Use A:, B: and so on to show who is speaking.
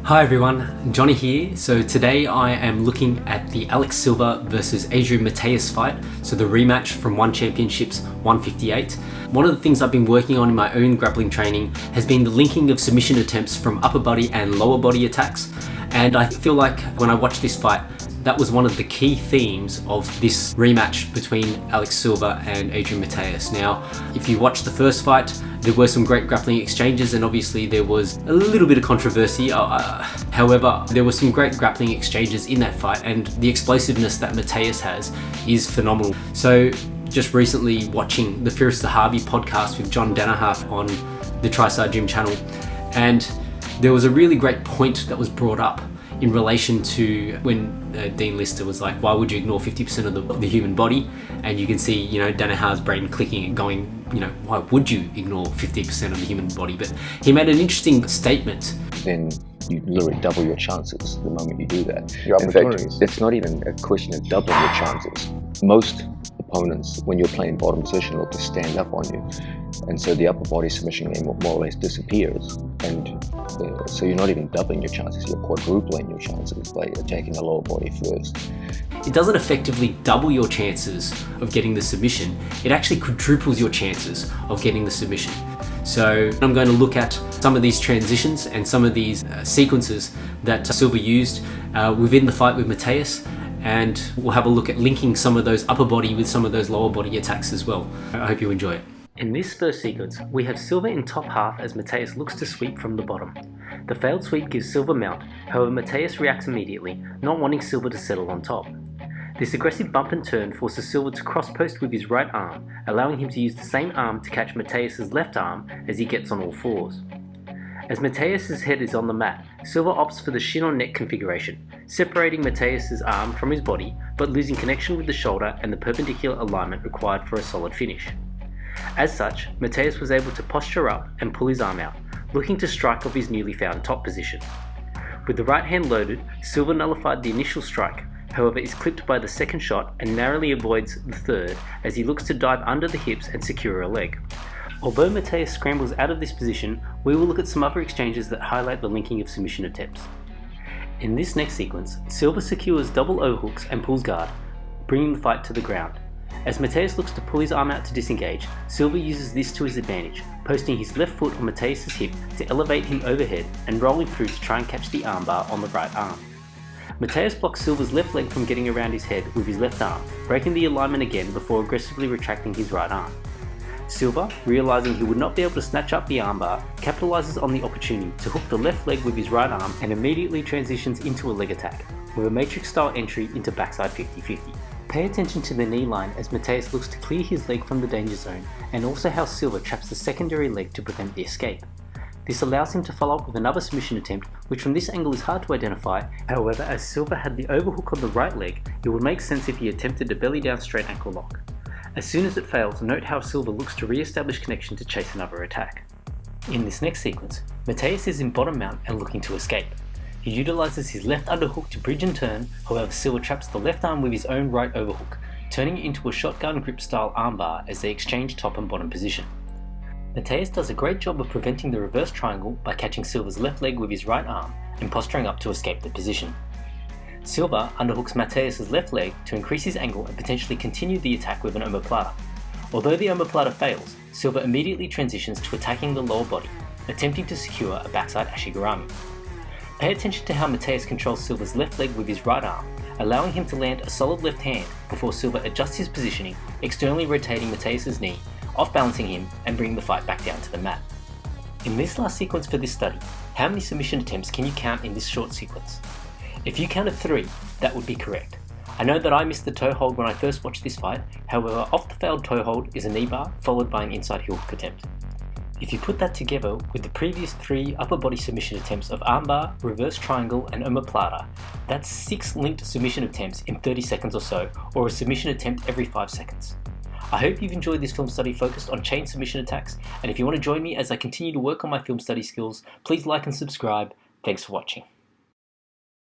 A: Hi everyone, Johnny here. So today I am looking at the Alex Silva versus Adrian Mattheis fight. So the rematch from One Championships 158. One of the things I've been working on in my own grappling training has been the linking of submission attempts from upper body and lower body attacks. And I feel like when I watched this fight, that was one of the key themes of this rematch between Alex Silva and Adrian Mattheis. Now, if you watched the first fight, there were some great grappling exchanges and obviously there was a little bit of controversy. However, there were some great grappling exchanges in that fight and the explosiveness that Mattheis has is phenomenal. So just recently watching the Firas Zahabi podcast with Danaher on the TriStar Gym channel, and there was a really great point that was brought up in relation to when Dean Lister was like, why would you ignore 50% of the human body? And you can see, Danaher's brain clicking and going, why would you ignore 50% of the human body? But he made an interesting statement.
B: Then you literally double your chances the moment you do that.
C: In fact,
B: it's not even a question of doubling your chances. Most opponents, when you're playing bottom position, look to stand up on you. And so the upper body submission game more or less disappears. And so you're not even doubling your chances, you're quadrupling your chances by attacking the lower body first.
A: It doesn't effectively double your chances of getting the submission, it actually quadruples your chances of getting the submission. So I'm going to look at some of these transitions and some of these sequences that Silva used within the fight with Mattheis, and we'll have a look at linking some of those upper body with some of those lower body attacks as well. I hope you enjoy it. In this first sequence, we have Silva in top half as Mattheis looks to sweep from the bottom. The failed sweep gives Silva mount, however Mattheis reacts immediately, not wanting Silva to settle on top. This aggressive bump and turn forces Silva to cross post with his right arm, allowing him to use the same arm to catch Mattheis' left arm as he gets on all fours. As Mattheis' head is on the mat, Silva opts for the shin on neck configuration, separating Mattheis' arm from his body but losing connection with the shoulder and the perpendicular alignment required for a solid finish. As such, Mattheis was able to posture up and pull his arm out, looking to strike off his newly found top position. With the right hand loaded, Silva nullified the initial strike, however is clipped by the second shot and narrowly avoids the third as he looks to dive under the hips and secure a leg. Although Mattheis scrambles out of this position, we will look at some other exchanges that highlight the linking of submission attempts. In this next sequence, Silva secures double overhooks and pulls guard, bringing the fight to the ground. As Mattheis looks to pull his arm out to disengage, Silva uses this to his advantage, posting his left foot on Mattheis' hip to elevate him overhead and rolling through to try and catch the armbar on the right arm. Mattheis blocks Silva's left leg from getting around his head with his left arm, breaking the alignment again before aggressively retracting his right arm. Silva, realizing he would not be able to snatch up the armbar, capitalizes on the opportunity to hook the left leg with his right arm and immediately transitions into a leg attack, with a matrix-style entry into backside 50-50. Pay attention to the knee line as Mattheis looks to clear his leg from the danger zone, and also how Silva traps the secondary leg to prevent the escape. This allows him to follow up with another submission attempt, which from this angle is hard to identify. However, as Silva had the overhook on the right leg, it would make sense if he attempted a belly down straight ankle lock. As soon as it fails, note how Silva looks to re-establish connection to chase another attack. In this next sequence, Mattheis is in bottom mount and looking to escape. He utilizes his left underhook to bridge and turn, however Silva traps the left arm with his own right overhook, turning it into a shotgun grip style armbar as they exchange top and bottom position. Mattheis does a great job of preventing the reverse triangle by catching Silva's left leg with his right arm and posturing up to escape the position. Silva underhooks Mattheis' left leg to increase his angle and potentially continue the attack with an omoplata. Although the omoplata fails, Silva immediately transitions to attacking the lower body, attempting to secure a backside ashigarami. Pay attention to how Mattheis controls Silva's left leg with his right arm, allowing him to land a solid left hand before Silva adjusts his positioning, externally rotating Mattheis' knee, off-balancing him and bringing the fight back down to the mat. In this last sequence for this study, how many submission attempts can you count in this short sequence? If you counted 3, that would be correct. I know that I missed the toe hold when I first watched this fight, however off the failed toe hold is a knee bar followed by an inside heel hook attempt. If you put that together with the previous 3 upper body submission attempts of armbar, reverse triangle and omoplata, that's 6 linked submission attempts in 30 seconds or so, or a submission attempt every 5 seconds. I hope you've enjoyed this film study focused on chain submission attacks, and if you want to join me as I continue to work on my film study skills, please like and subscribe. Thanks for watching.